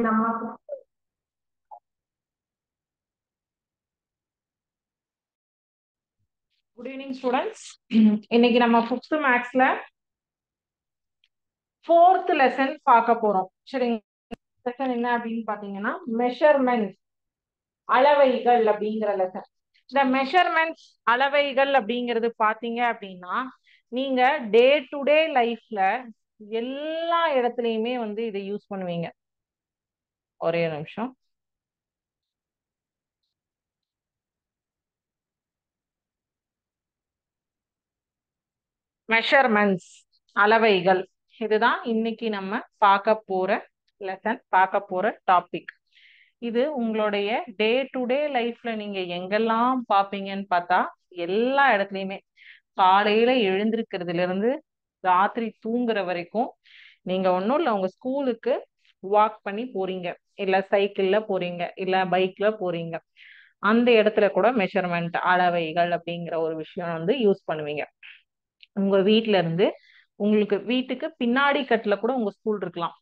நம்ம good evening students. இன்னைக்கு நம்ம ஃபிஃப்த் மேக்ஸ்ல ஃபோர்த் லெசன் பார்க்க போறோம். சரிங்க. லெசன் என்ன அப்படின்னு பாத்தீங்கன்னா மெஷர்மெண்ட், அளவைகள் அப்படிங்கிற லெசன். இந்த மெஷர்மெண்ட்ஸ் அளவைகள் அப்படிங்கிறது பாத்தீங்க அப்படின்னா நீங்க டே டு டே லைஃப்ல எல்லா இடத்துலயுமே வந்து இதை யூஸ் பண்ணுவீங்க. ஒரே ஒரு நிமிஷம். மெஷர்மெண்ட்ஸ் அளவைகள், இதுதான் இன்னைக்கு நம்ம பார்க்க போற லெசன், பார்க்க போற டாபிக். இது உங்களுடைய டே டு டே லைஃப்ல நீங்க எங்கெல்லாம் பார்ப்பீங்கன்னு பார்த்தா எல்லா இடத்துலயுமே காலையில எழுந்திருக்கிறதுல இருந்து ராத்திரி தூங்குற வரைக்கும் நீங்க ஒன்றும் இல்லை, உங்க ஸ்கூலுக்கு வாக் பண்ணி போறீங்க, இல்ல சைக்கிள்ல போறீங்க, இல்ல பைக்ல போறீங்க, அந்த இடத்துல கூட மெஷர்மெண்ட் அளவைகள் அப்படிங்கிற ஒரு விஷயம் வந்து யூஸ் பண்ணுவீங்க. உங்க வீட்ல இருந்து உங்களுக்கு வீட்டுக்கு பின்னாடி கட்டுல கூட உங்க ஸ்கூல் இருக்கலாம்.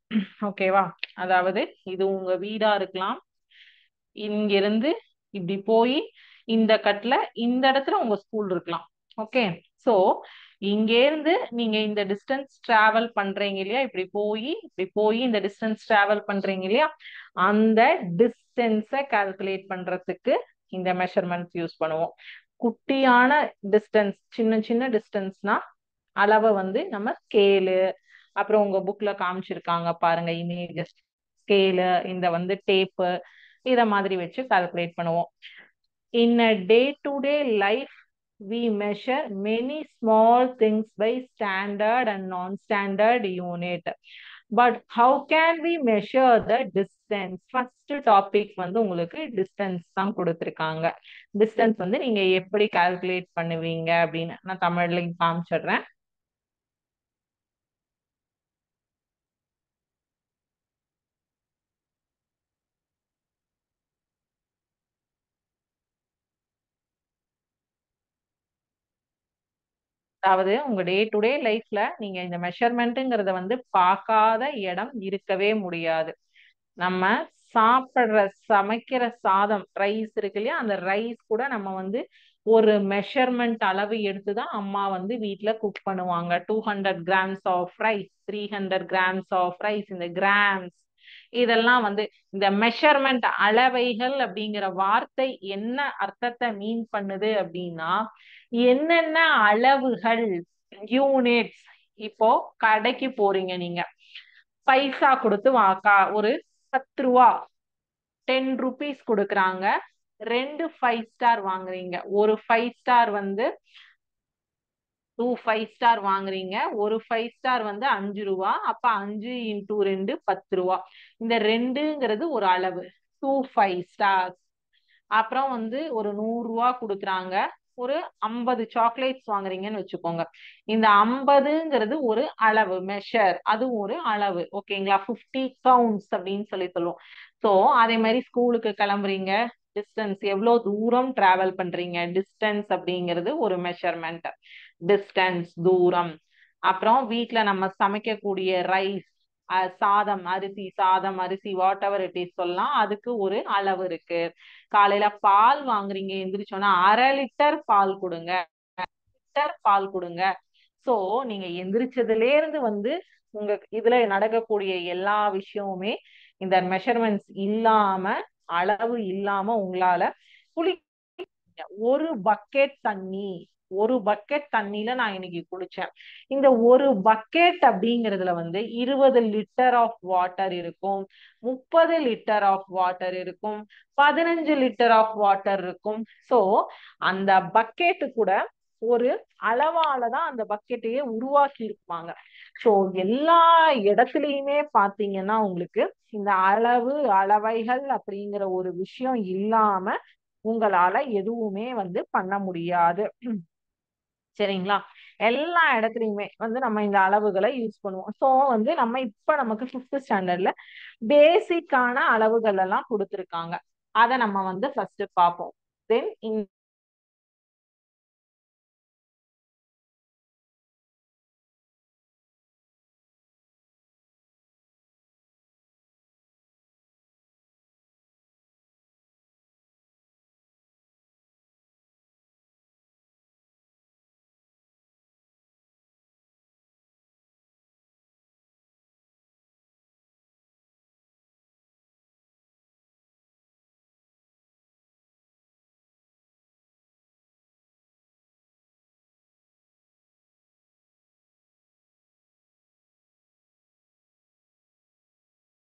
ஓகேவா? அதாவது இது உங்க வீடா இருக்கலாம். இங்க இருந்து இப்படி போய் இந்த கட்டுல இந்த இடத்துல உங்க ஸ்கூல் இருக்கலாம். ஓகே. சோ இங்க இருந்து நீங்க இந்த டிஸ்டன்ஸ் டிராவல் பண்றீங்க இல்லையா, இப்படி போய் இந்த டிஸ்டன்ஸ் டிராவல் பண்றீங்க இல்லையா, அந்த டிஸ்டன்ஸை கால்குலேட் பண்றதுக்கு இந்த மெஷர்மெண்ட்ஸ் யூஸ் பண்ணுவோம். குட்டியான டிஸ்டன்ஸ், சின்ன சின்ன டிஸ்டன்ஸ்னா அளவை வந்து நம்ம ஸ்கேலு, அப்புறம் உங்க புக்ல காமிச்சிருக்காங்க பாருங்க இமேஜஸ், ஸ்கேலு, இந்த வந்து டேப்பு, இத மாதிரி வச்சு கால்குலேட் பண்ணுவோம். In a day to day life we measure many small things by standard and non-standard unit. But how can we measure the distance? First topic வந்து உங்களுக்கு distance தான் கொடுத்திருக்காங்க. distance வந்து நீங்க எப்படி calculate பண்ணுவீங்க அப்படின்னு நான் தமிழ்ல காமிச்சிடுறேன். அதாவது உங்க டே டு டே லைஃப்ல நீங்க இந்த மெஷர்மெண்ட்ங்கிறத வந்து பார்க்காத இடம் இருக்கவே முடியாது. நம்ம சாப்பிடுற சமைக்கிற சாதம், ரைஸ் இருக்கு இல்லையா, அந்த ரைஸ் கூட நம்ம வந்து ஒரு மெஷர்மெண்ட் அளவு எடுத்துதான் அம்மா வந்து வீட்டுல குக் பண்ணுவாங்க. 200 grams of rice, 300 grams of rice, இந்த கிராம்ஸ் இதெல்லாம் வந்து இந்த மெஷர்மெண்ட் அளவைகள் அப்படிங்கிற வார்த்தை என்ன அர்த்தத்தை மீன் பண்ணுது அப்படின்னா என்னென்ன அளவுகள், யூனிட்ஸ். இப்போ கடைக்கு போறீங்க நீங்க, பைசா கொடுத்து வாக்கா ஒரு 10 ரூபா, 10 rupees கொடுக்குறாங்க. 2 5 ஸ்டார் வாங்குறீங்க. ஒரு 5 ஸ்டார் வந்து 2 5 ஸ்டார் வாங்குறீங்க. ஒரு 5 ஸ்டார் வந்து 5 ரூபா. அப்ப 5 × 2 10 ரூபா. இந்த ரெண்டுங்கிறது ஒரு அளவு, 2 5 ஸ்டார். அப்புறம் வந்து ஒரு 100 ரூபா கொடுக்குறாங்க. ஒரு 50 சாக்லேட்ஸ் வாங்குறீங்கன்னு வச்சுக்கோங்க. இந்த 50ங்கிறது ஒரு அளவு, மெஷர், அது ஒரு அளவு. ஓகேங்களா? 50 கவுண்ட்ஸ் அப்படின்னு சொல்லி சொல்லுவோம். ஸோ அதே மாதிரி ஸ்கூலுக்கு கிளம்புறீங்க, டிஸ்டன்ஸ் எவ்வளவு தூரம் டிராவல் பண்றீங்க, டிஸ்டன்ஸ் அப்படிங்கிறது ஒரு மெஷர்மெண்ட். டிஸ்டன்ஸ், தூரம். அப்புறம் வீட்ல நம்ம சமைக்கக்கூடிய ரைஸ், சாதம், அரிசி, வாட் எவர் இட் இஸ் சொல்லலாம், அதுக்கு ஒரு அளவு இருக்கு. காலையில பால் வாங்குறீங்க, எந்திரிச்சோன்னா 1/2 லிட்டர் பால் கொடுங்க, லிட்டர் பால் கொடுங்க. சோ நீங்க எந்திரிச்சதுல இருந்து வந்து உங்க இதுல நடக்கக்கூடிய எல்லா விஷயமுமே இந்த மெஷர்மெண்ட்ஸ் இல்லாம, அளவு இல்லாம உங்களால குளி ஒரு பக்கெட் தண்ணி, ஒரு பக்கெட் தண்ணியில நான் இன்னைக்கு குளிச்சேன். இந்த ஒரு பக்கெட் அப்படிங்கறதுல வந்து 20 லிட்டர் ஆஃப் வாட்டர் இருக்கும், 30 லிட்டர் ஆஃப் வாட்டர் இருக்கும், 15 லிட்டர் ஆஃப் வாட்டர் இருக்கும். சோ அந்த பக்கெட்டு கூட ஒரு அளவால தான் அந்த பக்கெட்டையே உருவாக்கி இருப்பாங்க. சோ எல்லா இடத்துலயுமே பாத்தீங்கன்னா உங்களுக்கு இந்த அளவு, அளவைகள் அப்படிங்கிற ஒரு விஷயம் இல்லாம உங்களால எதுவுமே வந்து பண்ண முடியாது. சரிங்களா? எல்லா இடத்துலயுமே வந்து நம்ம இந்த அளவுகளை யூஸ் பண்ணுவோம். ஸோ வந்து நம்ம இப்ப நமக்கு 5th ஸ்டாண்டர்ட்ல பேசிக்கான அளவுகள் எல்லாம் கொடுத்துருக்காங்க. அதை நம்ம வந்து ஃபர்ஸ்ட் பார்ப்போம். தென்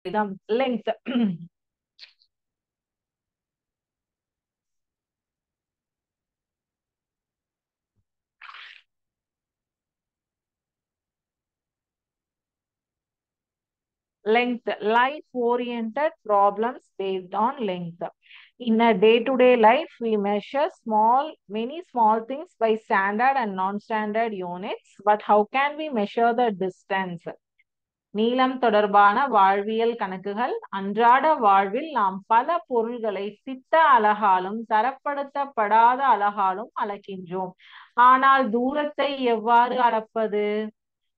இதான் length. Length, life oriented problems based on length. In a day-to-day life, we measure many small things by standard and non-standard units. But how can we measure the distance? நீளம் தொடர்பான வாழ்வியல் கணக்குகள். அன்றாட வாழ்வில் நாம் பல பொருள்களை திட்ட அலகாலும் தரப்படுத்தப்படாத அலகாலும் அளக்கின்றோம். ஆனால் தூரத்தை எவ்வாறு அளப்பது?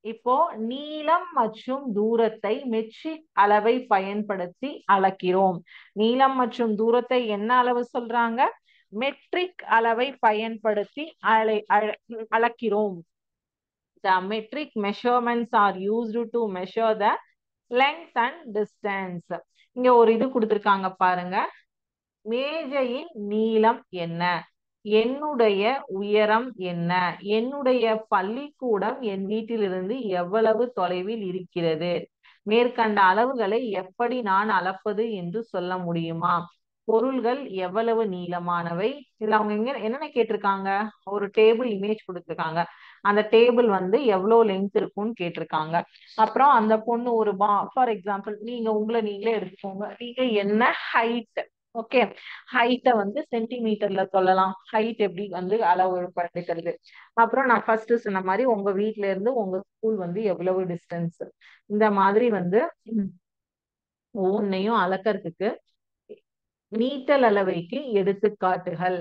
இப்போ நீளம் மற்றும் தூரத்தை மெட்ரிக் அளவை பயன்படுத்தி அளக்கிறோம். நீளம் மற்றும் தூரத்தை என்ன அளவு சொல்றாங்க? மெட்ரிக் அளவை பயன்படுத்தி அளக்கிறோம். The metric measurements are used to measure the length and distance. இங்க ஒரு இது கொடுத்திருக்காங்க பாருங்க. மேஜையின் நீளம் என்ன? என்னுடைய உயரம் என்ன? என்னுடைய பள்ளிக்கூடம் என் வீட்டிலிருந்து எவ்வளவு தொலைவில் இருக்கிறது? மேற்கண்ட அளவுகளை எப்படி நான் அளப்பது என்று சொல்ல முடியுமா? பொருள்கள் எவ்வளவு நீளமானவை? இதுல அவங்க என்னென்ன கேட்டிருக்காங்க? ஒரு டேபிள் இமேஜ் கொடுத்திருக்காங்க. அந்த டேபிள் வந்து எவ்வளவு லென்த் இருக்கும்னு கேட்டிருக்காங்க. அப்புறம் அந்த பொண்ணு ஒரு ஃபார் எக்ஸாம்பிள் உங்களை நீங்களே எடுத்துக்கோங்க. நீங்க என்ன ஹைட்? ஓகே, ஹைட்டை வந்து சென்டிமீட்டர்ல சொல்லலாம். ஹைட் எப்படி வந்து அளவு படுத்துக்கிறது. அப்புறம் நான் ஃபர்ஸ்ட் சொன்ன மாதிரி உங்க வீட்ல இருந்து உங்க ஸ்கூல் வந்து எவ்வளவு டிஸ்டன்ஸ், இந்த மாதிரி வந்து ஒவ்வொன்னையும் அளக்கிறதுக்கு மீட்டர் அளவைக்கு எடுத்துக்காட்டுகள்.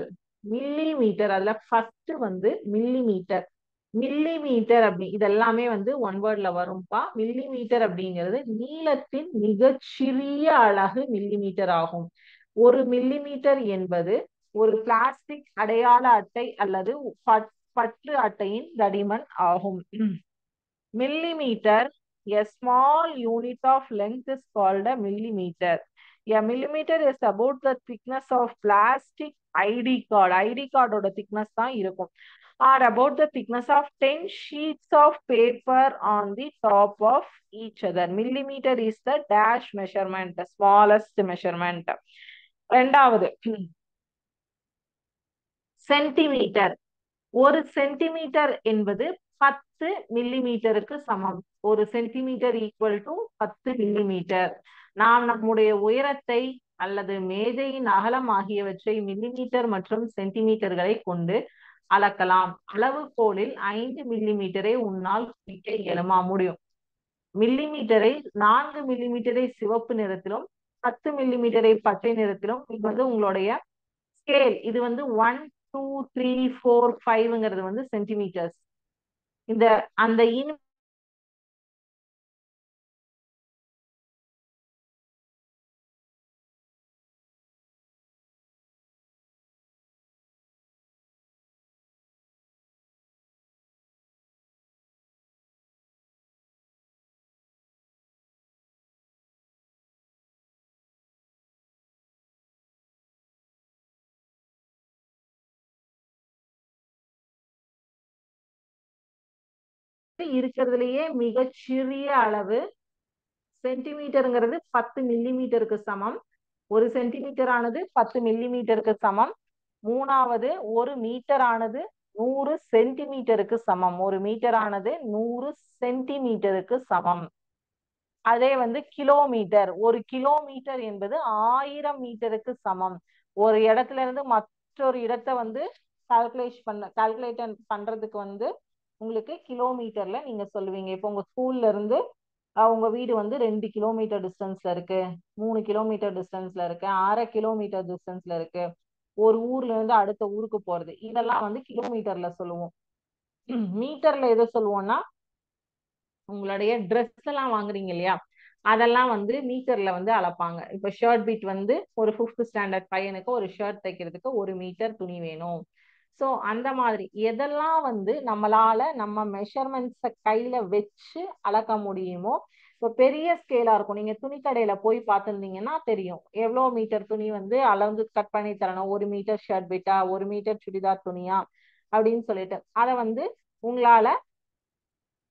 மில்லி மீட்டர், அதுல ஃபர்ஸ்ட் வந்து மில்லி மீட்டர். மில்லி மீட்டர் இதெல்லாமே வந்து ஒன் வேர்ட்ல வரும்பா. மில்லி மீட்டர் அப்படிங்கிறது நீளத்தின் மிகச்சிறிய அலகு மில்லி மீட்டர் ஆகும். ஒரு மில்லி மீட்டர் என்பது ஒரு பிளாஸ்டிக் அடையாள அட்டை அல்லது பற்று அட்டையின் தடிமன் ஆகும். Millimeter, a small unit of length is called a millimeter. A millimeter is about the thickness of plastic ID card. ID card ஓட thickness தான் இருக்கும். Or about the thickness of 10 sheets of paper on the top of each other. Millimeter is the dash measurement, the smallest measurement. இரண்டாவது centimetre. ஒரு centimetre என்பது 10 மில்லிமீட்டருக்கு சமம். ஒரு centimetre equal to 10 millimetre. நாம் நம்முடைய உயரத்தை அல்லது மேஜையின் அகலம் ஆகியவற்றை மில்லிமீட்டர் மற்றும் சென்டிமீட்டர்களை கொண்டு அளக்கலாம். அளவுகோலில் 5 மில்லிமீட்டரை உன்னால் குறிக்க இயலுமா? முடியும். மில்லிமீட்டரை 4 மில்லிமீட்டரை சிவப்பு நிறத்திலும் 10 மில்லிமீட்டரை பச்சை நிறத்திலும், இது வந்து உங்களுடைய ஸ்கேல். இது வந்து 1 2 3 4 5ங்கிறது வந்து சென்டிமீட்டர்ஸ். அந்த இருக்கிறதுலயே மிகச்சிறிய அளவு சென்டிமீட்டருங்கிறது 10 மில்லிமீட்டருக்கு சமம். ஒரு சென்டிமீட்டர் ஆனது 10 மில்லிமீட்டருக்கு சமம். மூணாவது, ஒரு மீட்டர் ஆனது 100 சென்டிமீட்டருக்கு சமம். ஒரு மீட்டர் ஆனது 100 சென்டிமீட்டருக்கு சமம். அதே வந்து கிலோமீட்டர். ஒரு கிலோமீட்டர் என்பது 1000 மீட்டருக்கு சமம். ஒரு இடத்துல இருந்து மற்றொரு இடத்தை வந்து கால்குலேட் பண்றதுக்கு வந்து உங்களுக்கு கிலோமீட்டர்ல நீங்க சொல்லுவீங்க. இப்போ உங்க ஸ்கூல்ல இருந்து உங்க வீடு வந்து 2 கிலோமீட்டர் டிஸ்டன்ஸ்ல இருக்கு, 3 கிலோமீட்டர் டிஸ்டன்ஸ்ல இருக்கு, 1/2 கிலோமீட்டர் டிஸ்டன்ஸ்ல இருக்கு. ஒரு ஊர்ல இருந்து அடுத்த ஊருக்கு போறது, இதெல்லாம் வந்து கிலோமீட்டர்ல சொல்லுவோம். மீட்டர்ல எதை சொல்லுவோம்னா, உங்களுடைய ட்ரெஸ் எல்லாம் வாங்குறீங்க இல்லையா, அதெல்லாம் வந்து மீட்டர்ல வந்து அளப்பாங்க. இப்ப ஷர்ட் பீட் வந்து ஒரு 5th ஸ்டாண்டர்ட் பையனுக்கு ஒரு ஷர்ட் தைக்கிறதுக்கு 1 மீட்டர் துணி வேணும். சோ அந்த மாதிரி எதெல்லாம் வந்து நம்மளால நம்ம மெஷர்மெண்ட்ஸ கையில வச்சு அளக்க முடியுமோ. இப்போ பெரிய ஸ்கேலா இருக்கும். நீங்க துணி கடையில போய் பார்த்துருந்தீங்கன்னா தெரியும், எவ்வளவு மீட்டர் துணி வந்து அளந்து கட் பண்ணி தரணும். 1 மீட்டர் ஷர்ட் பீட்டா, 1 மீட்டர் சுடிதார் துணியா அப்படின்னு சொல்லிட்டு அதை வந்து உங்களால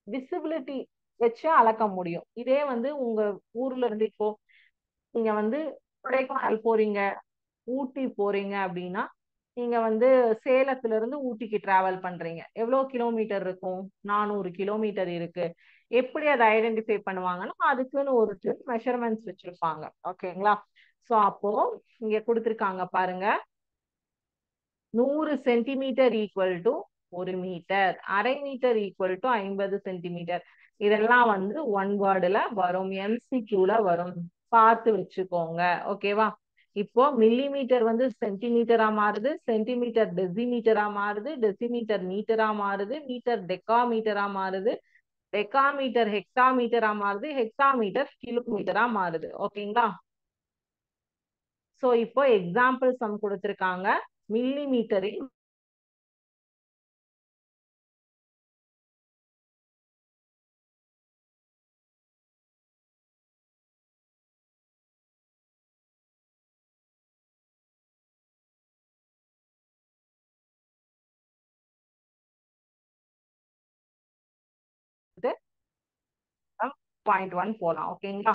விசிபிலிட்டி வச்சு அளக்க முடியும். இதே வந்து உங்க ஊர்ல இருந்து இப்போ நீங்க வந்து கொடைக்கானல் போறீங்க, ஊட்டி போறீங்க அப்படின்னா நீங்க வந்து சேலத்துல இருந்து ஊட்டிக்கு டிராவல் பண்றீங்க. எவ்வளவு கிலோமீட்டர் இருக்கும்? 400 கிலோமீட்டர் இருக்கு. எப்படி அதை ஐடென்டிஃபை பண்ணுவாங்கன்னா அதுக்குன்னு ஒரு மெஷர்மெண்ட்ஸ் வச்சிருப்பாங்க. ஓகேங்களா? சோ அப்போ இங்க கொடுத்திருக்காங்க பாருங்க. 100 சென்டிமீட்டர் ஈக்குவல் டு 1 மீட்டர், அரை மீட்டர் ஈக்குவல் டு 50 சென்டிமீட்டர். இதெல்லாம் வந்து ஒன் வேர்டுல வரும், எம்சிக்யூல வரும், பார்த்து வச்சுக்கோங்க. ஓகேவா? இப்போ மில்லிமீட்டர் வந்து சென்டிமீட்டரா மாறுது, சென்டிமீட்டர் டெசிமீட்டரா மாறுது, டெசிமீட்டர் மீட்டரா மாறுது, மீட்டர் டெக்காமீட்டரா மாறுது, டெக்காமீட்டர் ஹெக்டாமீட்டரா மாறுது, ஹெக்டாமீட்டர் கிலோமீட்டரா மாறுது. ஓகேங்களா? சோ இப்போ எக்ஸாம்பிள் சம் கொடுத்திருக்காங்க. மில்லிமீட்டரில் பாயிண்ட் 1 போலாம். ஓகேங்களா?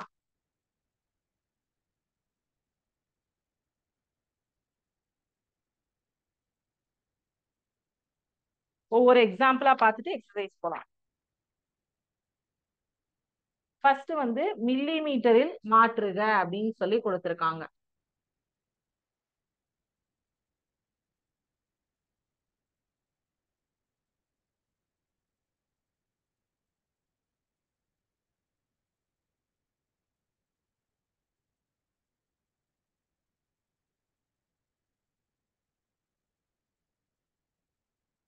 ஒவ்வொரு எக்ஸாம்பிளா பார்த்துட்டு எக்ஸசைஸ் போலாம். ஃபர்ஸ்ட் வந்து மில்லி மீட்டரில் மாற்றுக அப்படின்னு சொல்லி கொடுத்திருக்காங்க.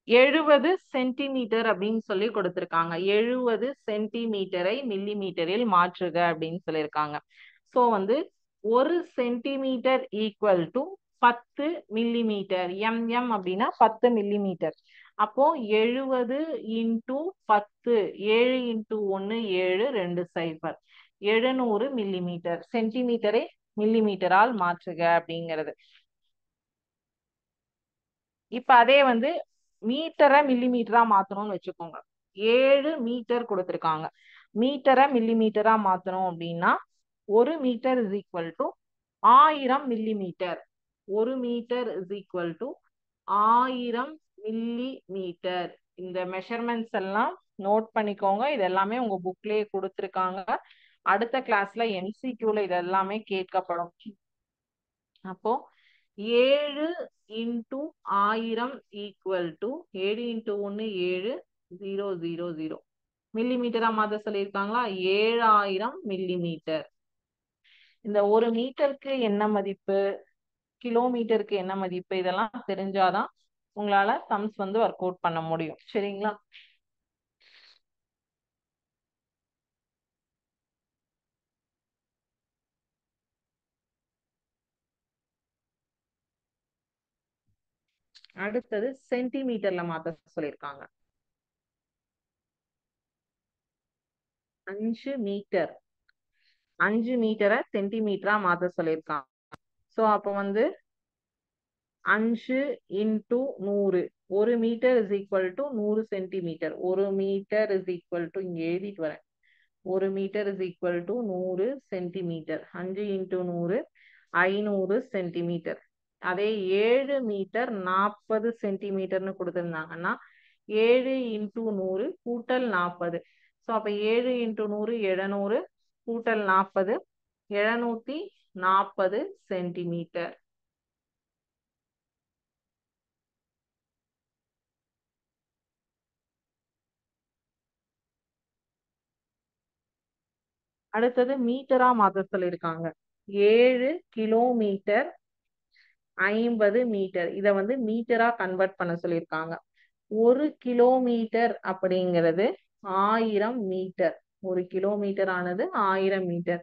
70 சென்டிமீட்டர் அப்படின்னு சொல்லி கொடுத்திருக்காங்க. 70 சென்டிமீட்டரை மில்லி மீட்டரில் மாற்றுக அப்படின்னு சொல்லியிருக்காங்க. சோ வந்து 1 centimetre equal to 10 millimetre. M அப்படின்னா 10 மில்லிமீட்டர். அப்போ 70 இன்டூ 10, 7 இன்டூ 1 7, 2 0, 700 மில்லிமீட்டர். சென்டிமீட்டரை மில்லிமீட்டரால் மாற்றுக அப்படிங்கிறது. இப்ப அதே வந்து மீட்டரை மில்லிமீட்டரா மாத்தணும்னு வச்சுக்கோங்க. 7 மீட்டர் கொடுத்திருக்காங்க. மீட்டரை மில்லிமீட்டரா மாத்தணும் அப்படின்னா 1 metre is equal to 1000 millimetre. 1 metre is equal to 1000 millimetre. இந்த மெஷர்மெண்ட்ஸ் எல்லாம் நோட் பண்ணிக்கோங்க. இது எல்லாமே உங்க புக்லயே கொடுத்திருக்காங்க. அடுத்த கிளாஸ்ல எம்சிக்யூல இது எல்லாமே கேட்கப்படும். அப்போ 7 இன்டூ 1000 ஈக்குவல் டு 7 இன்டூ 1 7, 0 0 0 மில்லிமீட்டரா மாத்த சொல்லியிருக்காங்களா? 7000 மில்லிமீட்டர். இந்த ஒரு மீட்டருக்கு என்ன மதிப்பு, கிலோமீட்டருக்கு என்ன மதிப்பு, இதெல்லாம் தெரிஞ்சாதான் உங்களால சம்ஸ் வந்து ஒர்க் அவுட் பண்ண முடியும். சரிங்களா? அடுத்தது சென்டிமீட்டர்ல மாத்த சொல்லியிருக்காங்க. 5 மீட்டர், 5 மீட்டரை சென்டிமீட்டரா மாத்த சொல்லியிருக்காங்க. சோ அப்போ வந்து 5 into 100, 1 metre is equal to 100 centimetre. 1 metre is equal to, இங்க எழுதிட்டு வரேன், 1 metre is equal to 100 centimetre. 5 into 100 500 centimetre. அதே 7 மீட்டர் 40 சென்டிமீட்டர்னு கொடுத்திருந்தாங்கன்னா 7 இன்டூ 100 கூட்டல் 40. ஸோ அப்ப 7 இன்டூ 100 700 கூட்டல் 40 740 சென்டிமீட்டர். அடுத்தது மீட்டரா மாத்த சொல்லியிருக்காங்க. 7 கிலோமீட்டர் 50 மீட்டர். இத வந்து மீட்டரா கன்வெர்ட் பண்ண சொல்லியிருக்காங்க. 1 கிலோமீட்டர் அப்படிங்கிறது 1000 மீட்டர். 1 கிலோமீட்டர் ஆனது 1000 மீட்டர்.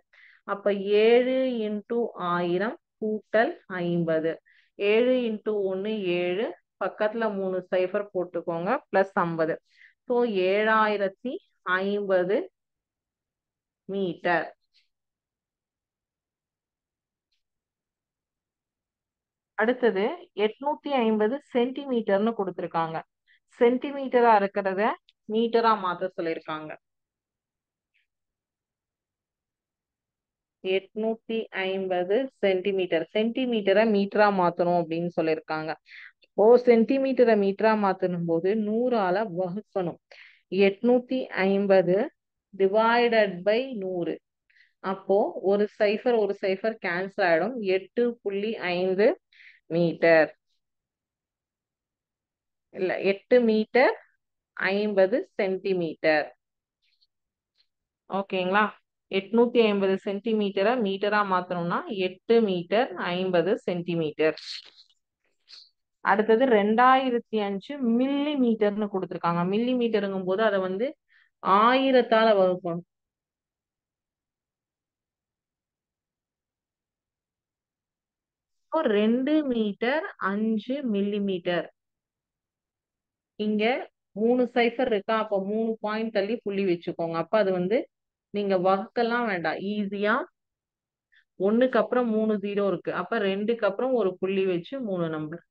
அப்ப 7 இன்டூ 1000 கூட்டல் 50. 7 இன்டூ 1 7, பக்கத்துல 3 சைபர் போட்டுக்கோங்க, பிளஸ் 50. So 7050 metre. அடுத்தது 850 சென்டிமீட்டர்னு கொடுத்திருக்காங்க. சென்டிமீட்டரா இருக்கிறத மீட்டரா மாத்த சொல்லியிருக்காங்க. 850 சென்டிமீட்டர். சென்டிமீட்டரை மீட்டரா மாத்தணும் அப்படின்னு சொல்லியிருக்காங்க. ஓ, சென்டிமீட்டரை மீட்டரா மாத்தணும் போது 100ஆல வகுக்கணும். 850 டிவைடட் பை 100. அப்போ ஒரு சைஃபர் கேன்சல் ஆயிடும். 8.5 மீட்டர். இல்ல, 8 மீட்டர் 50 சென்டிமீட்டர். ஓகேங்களா? 850 சென்டிமீட்டரை மீட்டரா மாத்தணும்னா 8 மீட்டர் 50 சென்டிமீட்டர். அடுத்தது 2005 மில்லி மீட்டர்னு கொடுத்துருக்காங்க. மில்லி மீட்டருங்கும் போது அதை வந்து 1000ஆல வகுக்கணும். 2 மீட்டர் 5 மில்லி மீட்டர். இங்க 3 சைஃபர் இருக்கா, அப்ப 3 பாயிண்ட் தள்ளி புள்ளி வச்சுக்கோங்க. அப்ப அது வந்து நீங்க வகுக்கலாம் வேண்டாம், ஈஸியா 1க்கு அப்புறம் 3 0 இருக்கு, அப்ப 2க்கு அப்புறம் ஒரு புள்ளி வச்சு 3 நம்பர்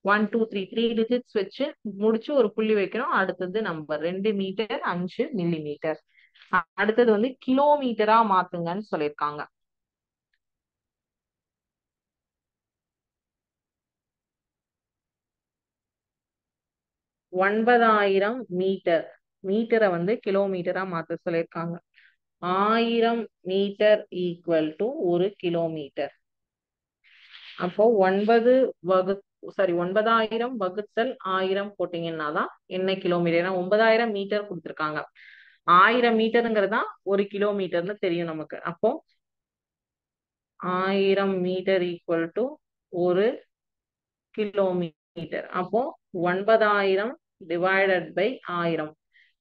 1 2 3 3 டிஜிட்ஸ் வச்சு முடிச்சு ஒரு புள்ளி வைக்கிறோம். அடுத்தது நம்பர் 2 மீட்டர் 5 மில்லி மீட்டர். அடுத்தது வந்து கிலோமீட்டரா மாத்துங்கன்னு சொல்லியிருக்காங்க. 9000 மீட்டர். மீட்டரை வந்து கிலோமீட்டரா மாத்த சொல்லியிருக்காங்க. 1000 மீட்டர் ஈக்குவல் டு 1 கிலோமீட்டர். அப்போ 9000 வகுத்தல் 1000 போட்டீங்கன்னா தான் என்ன கிலோமீட்டர். ஏன்னா 9000 மீட்டர் கொடுத்துருக்காங்க. 1000 மீட்டருங்கிறது தான் 1 கிலோமீட்டர்னு தெரியும் நமக்கு. அப்போ 1000 மீட்டர் ஈக்குவல் டு 1 கிலோமீட்டர். அப்போ 9000 டிவைடட் பை 1000.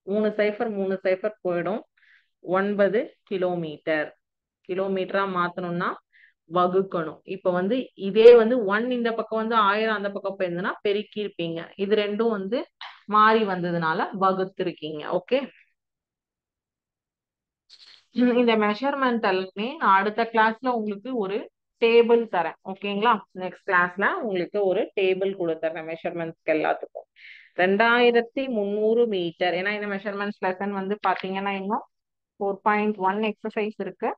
3 சைஃபர் போயிடும். 9 கிலோமீட்டர். கிலோமீட்டரா மாத்தணும்னா வகுக்கணும். இப்ப வந்து இதே வந்து 1 இந்த பக்கம் வந்து 1000 அந்த பக்கம் போயிருந்ததுன்னா பெருக்கி இருப்பீங்க. இது ரெண்டும் வந்து மாறி வந்ததுனால வகுத்திருக்கீங்க. ஓகே, இந்த மெஷர்மெண்ட் எல்லாமே நான் அடுத்த கிளாஸ்ல உங்களுக்கு ஒரு டேபிள் தரேன். ஓகேங்களா? நெக்ஸ்ட் கிளாஸ்ல உங்களுக்கு ஒரு டேபிள் கொடுத்துறேன் மெஷர்மெண்ட்ஸ்க்கு எல்லாத்துக்கும். 2300 மீட்டர். ஏன்னா இந்த மெஷர்மெண்ட்ஸ் லெசன் வந்து பாத்தீங்கன்னா இன்னும் 4.1 எக்ஸசைஸ் இருக்கு.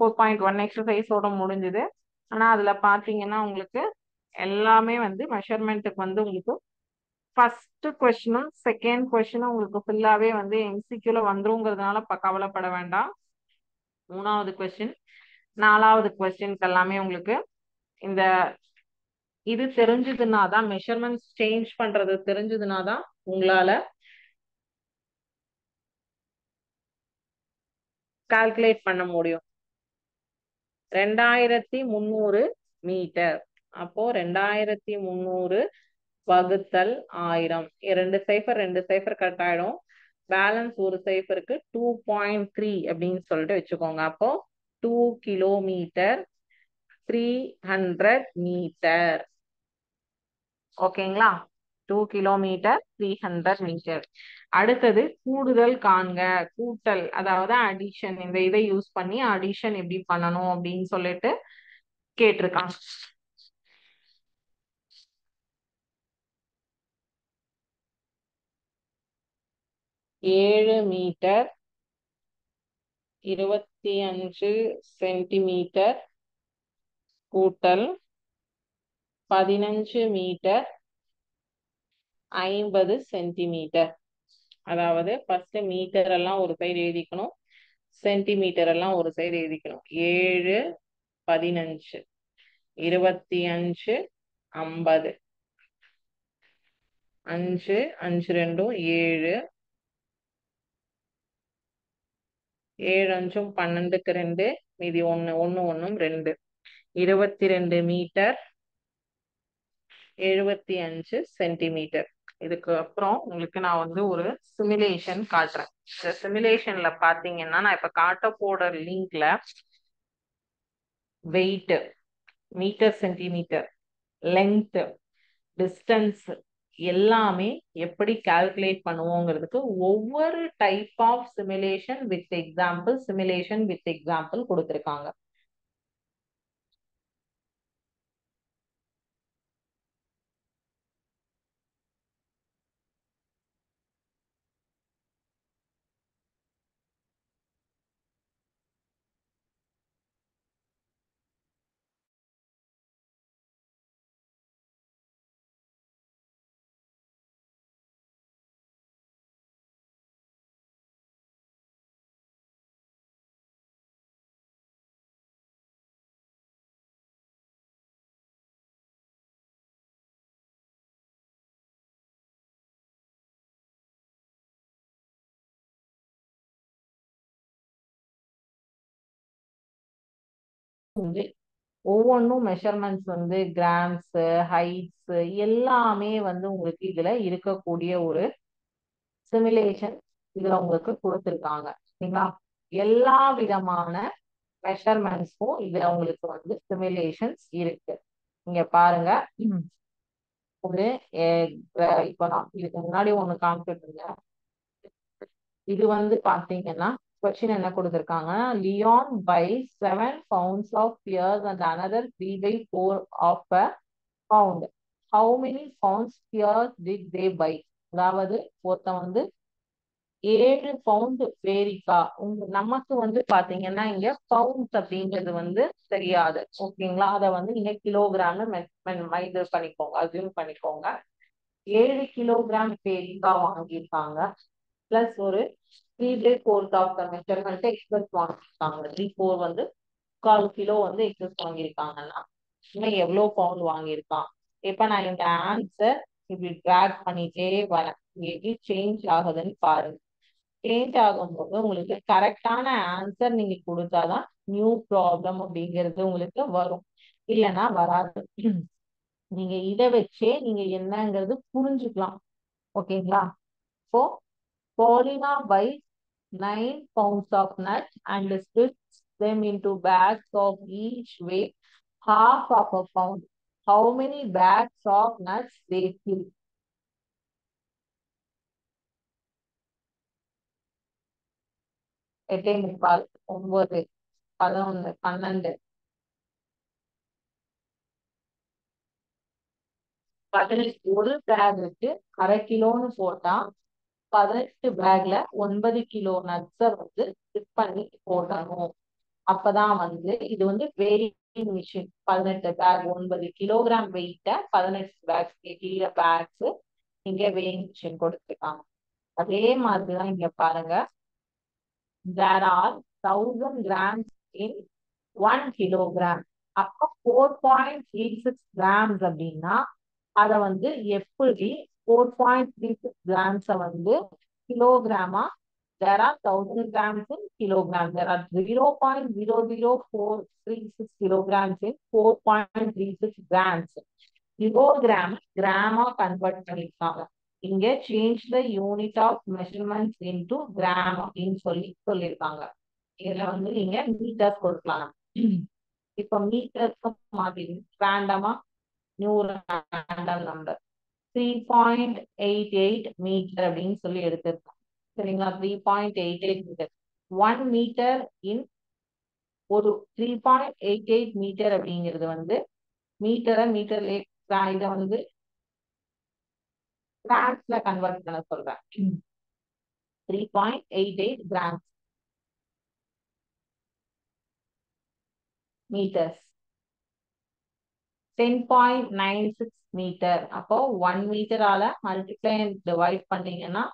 4.1 எக்ஸசைஸோட முடிஞ்சுது. ஆனா அதுல பாத்தீங்கன்னா உங்களுக்கு எல்லாமே வந்து மெஷர்மெண்ட்டுக்கு வந்து உங்களுக்கு ஃபர்ஸ்ட் கொஸ்டினும் செகண்ட் கொஸ்டினும் உங்களுக்கு ஃபுல்லாவே வந்து எம்சிக்யூல வந்துருங்கிறதுனால கவலைப்பட வேண்டாம். 3வது கொஸ்டின் 4வது கொஸ்டின்க்கு எல்லாமே உங்களுக்கு இந்த இது தெரிஞ்சதுன்னா தான், மெஷர்மெண்ட்ஸ் சேஞ்ச் பண்றது தெரிஞ்சதுன்னா தான் உங்களால கால்குலேட் பண்ண முடியும். 2300 மீட்டர். அப்போ 2300 வகுத்தல் 1000. 2 சைஃபர் கட் ஆயிடும். பேலன்ஸ் ஒரு சைஃபருக்கு 2.3 அப்படின்னு சொல்லிட்டு வச்சுக்கோங்க. அப்போ 2 கிலோமீட்டர் 300 மீட்டர். ஓகேங்களா? 2 கிலோமீட்டர் 300 மீட்டர். அடுத்தது கூடுதல் காண்க. கூட்டல், அதாவது அடிஷன். இந்த இதை யூஸ் பண்ணி அடிஷன் எப்படி பண்ணணும் அப்படின்னு சொல்லிட்டு கேட்டிருக்காங்க. 7 மீட்டர் 25 சென்டிமீட்டர் கூட்டல் 15 மீட்டர் 50 சென்டிமீட்டர். அதாவது ஃபர்ஸ்ட் மீட்டர் எல்லாம் ஒரு சைடு எழுதிக்கணும், சென்டிமீட்டர் எல்லாம் ஒரு சைடு எழுதிக்கணும். 7 15 25 50. 5 5 2 7. 7 5 12க்கு 2, மீதி 1 1 1 2. 22 மீட்டர் 75 சென்டிமீட்டர். இதுக்கு அப்புறம் உங்களுக்கு நான் வந்து ஒரு சிமுலேஷன் காட்டுறேன். இந்த சிமுலேஷன்ல பாத்தீங்கன்னா நான் இப்ப காட்ட போற லிங்க்ல weight, metre centimetre, length, distance எல்லாமே எப்படி கால்குலேட் பண்ணுவோங்கிறதுக்கு ஒவ்வொரு type of simulation with example கொடுத்துருக்காங்க. வந்து ஒவ்வொன்றும் மெஷர்மெண்ட்ஸ் வந்து கிராம்ஸ், ஹைட்ஸ் எல்லாமே வந்து உங்களுக்கு இதுல இருக்கக்கூடிய ஒரு சிமுலேஷன் இதுல உங்களுக்கு கொடுத்துருக்காங்க. சரிங்களா? எல்லா விதமான மெஷர்மெண்ட்ஸ்க்கும் இதுல உங்களுக்கு வந்து சிமுலேஷன்ஸ் இருக்கு. இங்க பாருங்க. ஒரு இப்ப நான் இதுக்கு முன்னாடி ஒண்ணு காமிச்சிட்டு இருந்தேன். இது வந்து பாத்தீங்கன்னா கொஸ்டின் என்ன கொடுத்திருக்காங்க, Leon by 7 pounds of pears and another 3/4 of a pound. How many pounds pears did they buy? அதாவது ஒருத்தன் வந்து 7 பவுண்ட் பேரிக்கா, நமக்கு வந்து பாத்தீங்கன்னா இங்க பவுண்ட்ஸ் அப்படிங்கிறது வந்து தெரியாது. ஓகேங்களா? அதை வந்து நீங்க கிலோகிராம் இது பண்ணிக்கோங்க, அசியூம் பண்ணிக்கோங்க. 7 கிலோகிராம் பேரிக்கா வாங்கியிருக்காங்க. பிளஸ் ஒரு 3/4 ஆஃப் த மெஷர்மெண்ட் எக்ஸஸ் வாங்கியிருக்காங்க. 3/4 வந்து 1/4 கிலோ வந்து எக்ஸஸ் வாங்கியிருக்காங்கன்னா இன்னும் எவ்வளவு பவுண்ட் வாங்கியிருக்கான். இப்ப நான் இந்த ஆன்சர் இப்படி டிராக் பண்ணிட்டே வரேன். எப்படி சேஞ்ச் ஆகுதுன்னு பாருங்க. சேஞ்ச் ஆகும்போது உங்களுக்கு கரெக்டான ஆன்சர் நீங்க கொடுத்தாதான் நியூ ப்ராப்ளம் அப்படிங்கிறது உங்களுக்கு வரும், இல்லைன்னா வராது. நீங்க இதை வச்சே நீங்க என்னங்கிறது புரிஞ்சுக்கலாம். ஓகேங்களா? இப்போ Paulina buys 9 pounds of nuts and splits them into bags of each weight half of a pound. How many bags of nuts they fill? 8:45, 9, 11, 12, 18. ஒரு பேகுக்கு 1/2 கிலோன்னு போட்டா 18 பேக்ல 9 கிலோ நட்ஸை வந்து ஸ்டிப் பண்ணி போடணும். அப்பதான் வந்து இது வந்து வெயிங் மிஷின். 18 பேக் 9 கிலோகிராம் வெயிட்ட 18 பேக் கீழே பேக்ஸ் இங்க வெயிங் மிஷின் கொடுத்துருக்காங்க. அதே மாதிரிதான் இங்க பாருங்க. there are 1000 grams in 1 kilogram. அப்ப 4.36 grams அப்படின்னா அதை வந்து எப்படி 4.36 grams வந்து கிலோகிராமா, there are 1000 grams in kilogram. There are 0.00436 kilograms in 4.36 grams. Kilogram கிராமா கன்வெர்ட் பண்ணிருக்காங்க. இங்க change the unit of measurements into gram அப்படின்னு சொல்லியிருக்காங்க. இதுல வந்து நீங்க மீட்டர் கொடுக்கலாம். இப்ப மீட்டருக்கு மாத்தி ரேண்டமா நியூ ரேண்டம் நம்பர் 3.88 மீட்டர் அப்படின்னு சொல்லி எடுத்திருக்கோம். சரிங்களா? 3.88 மீட்டர். 1 மீட்டர் இன் ஒரு 3.88 மீட்டர் அப்படிங்கிறது வந்து மீட்டர்ல இதை வந்து கிராம்ஸ்ல கன்வெர்ட் பண்ண சொல்றேன். 3.88 கிராம்ஸ் மீட்டர்ஸ். 10.96 மீட்டர். அப்போ 1 மீட்டரால மல்டிப்ளை அண்ட் டிவைட் பண்ணீங்கன்னா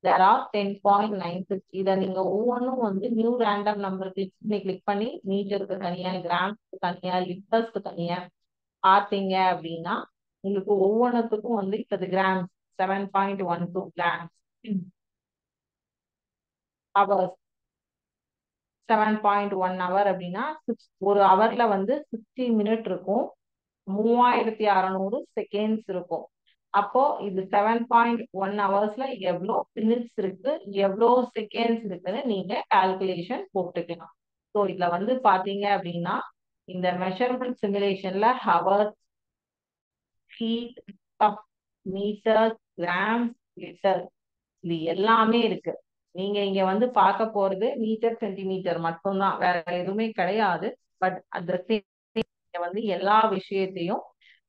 there are 10.96. இதை நீங்க ஒவ்வொன்றும் வந்து நியூ ரேண்டம் நம்பர் கிளிக் பண்ணி மீட்டருக்கு தனியா, கிராம்ஸ்க்கு தனியா, லிட்டர்ஸ்க்கு தனியா பார்த்தீங்க அப்படின்னா உங்களுக்கு ஒவ்வொன்றுத்துக்கும் வந்து இப்ப கிராம்ஸ் 7.12 கிராம்ஸ் ஹவர்ஸ். 7.1 ஹவர் அப்படின்னா ஒரு ஹவர்ல வந்து 60 மினிட் இருக்கும், 3600 செகண்ட்ஸ் இருக்கும். அப்போ இது 7.1 ஹவர்ஸ்ல எவ்வளோ மினிட்ஸ் இருக்கு, எவ்வளோ செகண்ட்ஸ் இருக்குன்னு நீங்க கால்குலேஷன் போட்டுக்கலாம். ஸோ இதுல வந்து பாத்தீங்க அப்படின்னா இந்த மெஷர்மெண்ட் சிமுலேஷன்ல hours, feet, metre, grams, litre இது எல்லாமே இருக்கு. நீங்க இங்க வந்து பார்க்க போறது மீட்டர், சென்டிமீட்டர் மட்டும்தான், வேற எதுவுமே கிடையாது. பட் அந்த வந்து எல்லா விஷயத்தையும்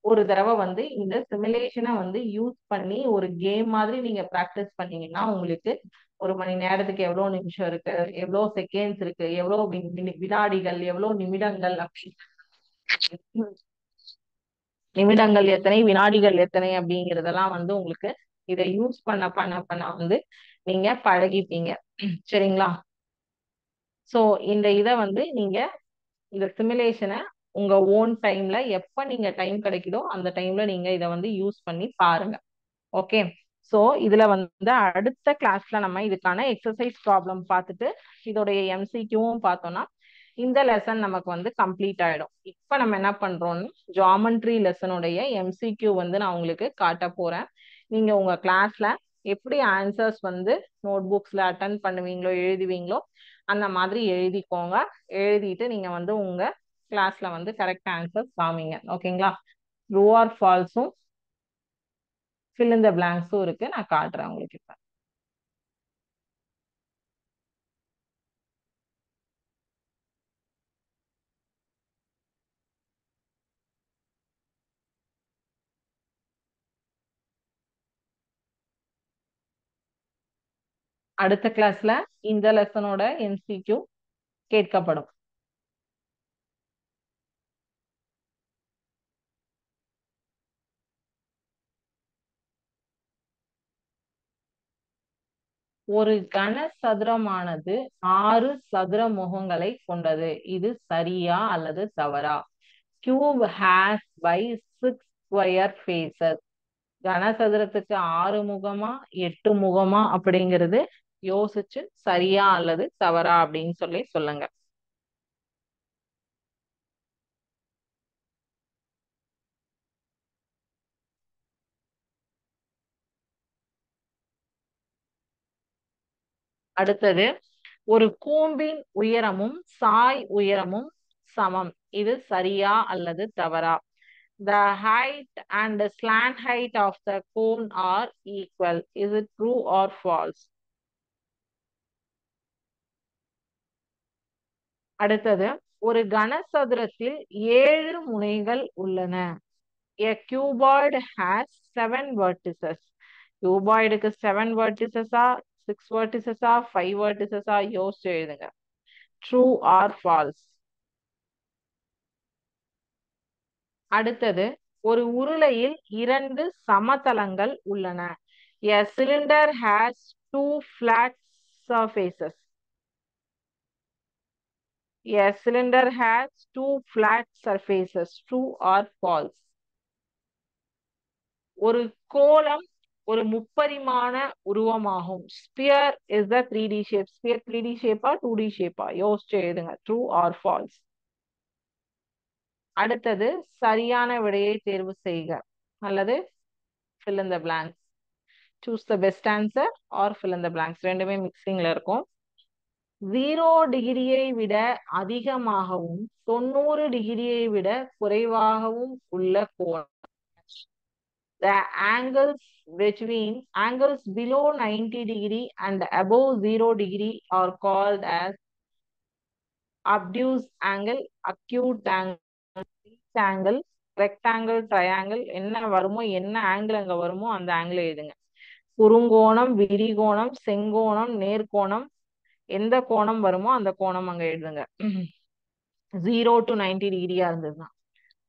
ஒரு தடவை வந்து இந்த சிமுலேஷனை வந்து யூஸ் பண்ணி ஒரு கேம் மாதிரி நீங்க பிராக்டிஸ் பண்ணீங்கன்னா உங்களுக்கு ஒரு மணி நேரத்துக்கு எவ்வளவு நிமிஷம் இருக்கு, எவ்வளவு செகண்ட்ஸ் இருக்கு, எவ்வளவு வினாடிகள், எவ்வளவு நிமிடங்கள், நிமிடங்கள் எத்தனை, வினாடிகள் எத்தனை அப்படிங்கறதெல்லாம் வந்து உங்களுக்கு இதை யூஸ் பண்ண வந்து நீங்க பழகிப்பீங்க. சரிங்களா? சோ இந்த இதை வந்து நீங்க இந்த சிமுலேஷனை உங்க ஓன் டைம்ல எப்ப நீங்க டைம் கிடைக்குதோ அந்த டைம்ல நீங்க இதை வந்து யூஸ் பண்ணி பாருங்க. ஓகே. சோ இதுல வந்து அடுத்த கிளாஸ்ல நம்ம இதுக்கான எக்ஸசைஸ் ப்ராப்ளம் பார்த்துட்டு இதோடைய எம்சிக்யூவும் பார்த்தோம்னா இந்த லெசன் நமக்கு வந்து கம்ப்ளீட் ஆயிடும். இப்ப நம்ம என்ன பண்றோம்னா ஜாமெண்ட்ரி லெசனுடைய எம்சிக்யூ வந்து நான் உங்களுக்கு காட்ட போறேன். நீங்க உங்க கிளாஸ்ல எப்படி ஆன்சர்ஸ் வந்து நோட் புக்ஸ்ல அட்டன் பண்ணுவீங்களோ எழுதுவீங்களோ அந்த மாதிரி எழுதிக்கோங்க. எழுதிட்டு நீங்க வந்து உங்க கிளாஸ்ல வந்து கரெக்ட் ஆன்சர்ஸ் காமிங்க. ஓகேங்களா? ட்ரூ ஆர் ஃபால்ஸும் fill in the blanksம் இருக்கு. நான் காட்டுறேன் உங்களுக்கு இப்ப. அடுத்த கிளாஸ்ல இந்த லெசனோட எம்சிக்யூ கேட்கப்படும். ஒரு கனசதுரமானது 6 சதுர முகங்களை கொண்டது. இது சரியா அல்லது தவறா? Cube has by 6 square faces. கனசதுரத்துக்கு 6 முகமா 8 முகமா அப்படிங்கிறது யோசிச்சு சரியா அல்லது தவறா அப்படின்னு சொல்லி சொல்லுங்க. அடுத்தது, ஒரு கூம்பின் உயரமும் சாய் உயரமும் சமம். இது சரியா அல்லது தவறா? The height and the slant height of the cone are equal. Is it true or false? அடுத்தது, ஒரு கனசதுரத்தில் 7 முனைகள் உள்ளன. A cuboid has 7 vertices. Cuboidக்கு 7 vertices ah 6 vertices ah 5 vertices ஆ யோசிச்சு எழுதுங்க. True or false? அடுத்தது, ஒரு உருளையில் 2 சமதளங்கள் உள்ளன. A cylinder has 2 flat surfaces. A cylinder has 2 flat surfaces. True or false? ஒரு கோளம் ஒரு முப்பரிமாண உருவமாகும். Sphere is the 3D shape. Sphere 3D shape ah 2D shape ஆ யோசிச்சு எழுதுங்க. True or false? அடுத்தது, சரியான விடையை தேர்வு செய்க அல்லது fill in the blanks. Choose the best answer or fill in the blanks. ரெண்டுமே மிக்சிங்ல இருக்கும். 0 டிகிரியை விட அதிகமாகவும் 90 டிகிரியை விட குறைவாகவும் உள்ள கோணம். The angles below 90 degree and above 0 degree are called as obtuse angle, acute angle, angle, rectangle, triangle. என்ன வருமோ என்ன ஆங்கிள் அங்க வருமோ அந்த ஆங்கிள் எழுதுங்க. குறுங்கோணம், விரிகோணம், செங்கோணம், நேர்கோணம், எந்த கோணம் வருமோ அந்த கோணம் அங்க எழுதுங்க. 0 to 90 டிகிரியா இருந்ததுதான்.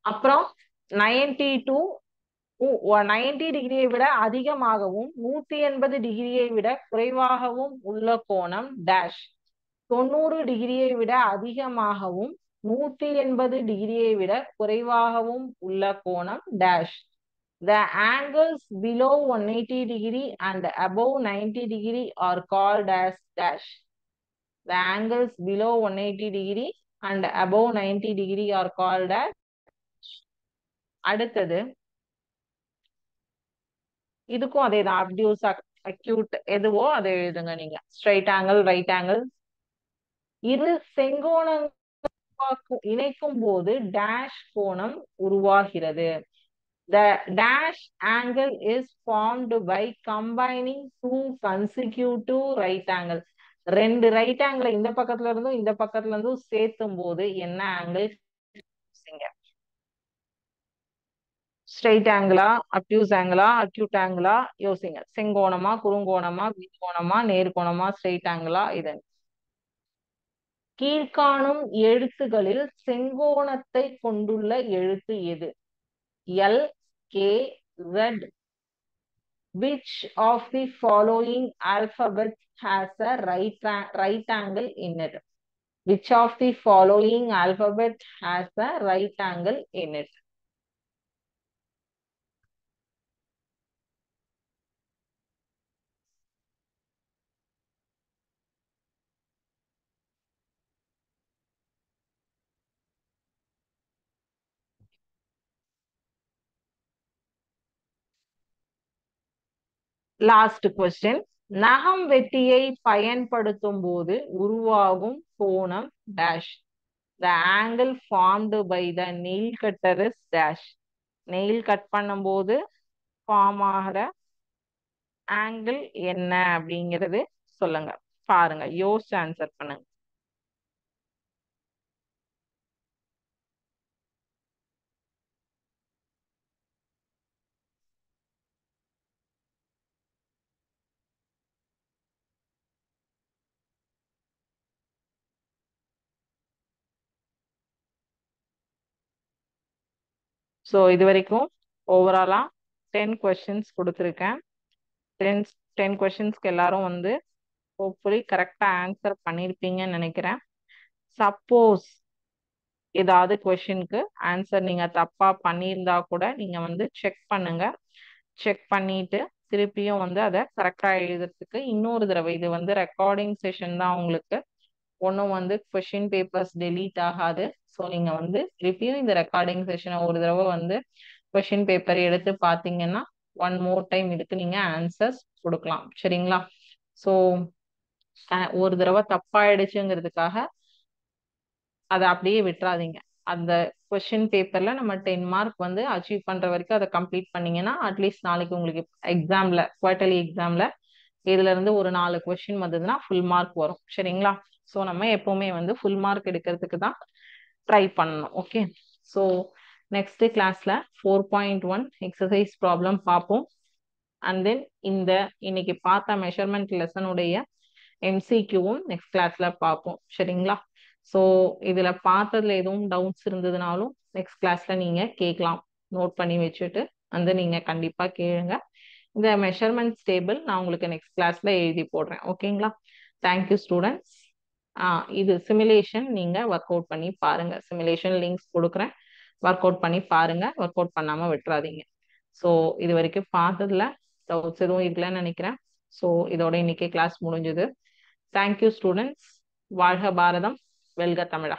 அப்புறம் 90 to 90 டிகிரியை விட அதிகமாகவும் 180 டிகிரியை விட குறைவாகவும் உள்ள கோணம் டேஷ். 90 டிகிரியை விட அதிகமாகவும் 180 டிகிரியை விட குறைவாகவும் உள்ள கோணம் dash. The angles below 180 degree and above 90 degree are called as dash. The angles below 180 degree and above 90 degree are called as. அடுத்தது, இதுக்கும் அதே தான். அப்டியூஸ், அக்யூட் எதுவோ அதை எழுதுங்க நீங்க. Straight angle, right angle. இரு செங்கோணம் இணைக்கும் போது டேஷ் கோணம் உருவாகிறது. The dash angle is formed by combining two consecutive right angles. ரெண்டு ரைட் ஆங்கிள் இந்த பக்கத்துல இருந்தும் இந்த பக்கத்துல இருந்தும் சேர்த்தும் போது என்ன ஆங்கிள்? ஸ்ட்ரெயிட் ஆங்கிளா, அப்டியூஸ் ஆங்கிளா, அக்யூட் ஆங்கிளா யோசிங்க. செங்கோணமா, குறுங்கோணமா, விரிகோணமா, நேர்கோணமா, ஸ்ட்ரெயிட் ஆங்கிளா? இது கீழ்காணும் எழுத்துகளில் செங்கோணத்தை கொண்டுள்ள எழுத்து எது? L, K, Z. Which of the following alphabet has a right angle in it? Which of the following alphabet has a right angle in it? Last question. நகம் வெட்டியை பயன்படுத்தும் போது உருவாகும் கோணம் dash. The angle formed by the nail cutter is dash. Nail cut பண்ணும்போது form ஆகிற angle என்ன அப்படிங்கிறது சொல்லுங்க. பாருங்க, யோசிச்சு ஆன்சர் பண்ணுங்க. ஸோ இது வரைக்கும் ஓவராலா 10 கொஸ்டின்ஸ் கொடுத்துருக்கேன். 10 10 கொஸ்டின்ஸ்க்கு எல்லாரும் வந்து ஹோப்ஃபுல்லி கரெக்டாக ஆன்சர் பண்ணியிருப்பீங்கன்னு நினைக்கிறேன். சப்போஸ் ஏதாவது கொஸ்டினுக்கு ஆன்சர் நீங்க தப்பா பண்ணியிருந்தா கூட நீங்க வந்து செக் பண்ணுங்க. செக் பண்ணிட்டு திருப்பியும் வந்து அதை கரெக்டா எழுதுறதுக்கு இன்னொரு தடவை, இது வந்து ரெக்கார்டிங் செஷன் தான் உங்களுக்கு, ஒன்றும் வந்து கொஷின் பேப்பர்ஸ் டெலீட் ஆகாது. ஸோ நீங்க வந்து திருப்பியும் இந்த ரெக்கார்டிங் செஷனை ஒரு தடவை வந்து கொஷின் பேப்பர் எடுத்து பார்த்தீங்கன்னா ஒன் மோர் டைம் இதுக்கு நீங்க ஆன்சர்ஸ் கொடுக்கலாம். சரிங்களா? ஸோ ஒரு தடவை தப்பாயிடுச்சுங்கிறதுக்காக அதை அப்படியே விட்டுறாதீங்க. அந்த கொஸ்டின் பேப்பர்ல நம்ம 10 மார்க் வந்து அச்சீவ் பண்ற வரைக்கும் அதை கம்ப்ளீட் பண்ணீங்கன்னா அட்லீஸ்ட் நாளைக்கு உங்களுக்கு எக்ஸாம்ல, குவார்டர்லி எக்ஸாம்ல இதுல இருந்து ஒரு 4 கொஸ்டின் வந்ததுன்னா ஃபுல் மார்க் வரும். சரிங்களா? ஸோ நம்ம எப்பவுமே வந்து ஃபுல் மார்க் எடுக்கிறதுக்கு தான் ட்ரை பண்ணணும். ஓகே, ஸோ நெக்ஸ்ட் கிளாஸ்ல 4.1 எக்ஸசைஸ் ப்ராப்ளம் பார்ப்போம். அண்ட் தென் இந்த இன்னைக்கு பார்த்த மெஷர்மெண்ட் லெசனுடைய எம்சிக்யூவும் நெக்ஸ்ட் கிளாஸ்ல பார்ப்போம். சரிங்களா? ஸோ இதுல பார்த்ததுல எதுவும் டவுட்ஸ் இருந்ததுனாலும் நெக்ஸ்ட் கிளாஸ்ல நீங்க கேட்கலாம். நோட் பண்ணி வச்சுட்டு வந்து நீங்க கண்டிப்பா கேளுங்க. இந்த மெஷர்மெண்ட்ஸ் டேபிள் நான் உங்களுக்கு நெக்ஸ்ட் கிளாஸ்ல எழுதி போடுறேன். ஓகேங்களா? Thank you students. இது சிமுலேஷன் நீங்க ஒர்க் அவுட் பண்ணி பாருங்க. சிமுலேஷன் லிங்க்ஸ் கொடுக்குறேன், ஒர்க் அவுட் பண்ணி பாருங்க. ஒர்க் அவுட் பண்ணாம விட்டுறாதீங்க. ஸோ இது வரைக்கும் பார்த்ததுல டவுட்ஸ் எதுவும் இல்லைன்னு நினைக்கிறேன். ஸோ இதோட இன்னைக்கு கிளாஸ் முடிஞ்சது. Thank you students. வாழ்க பாரதம், வெல்க தமிழா.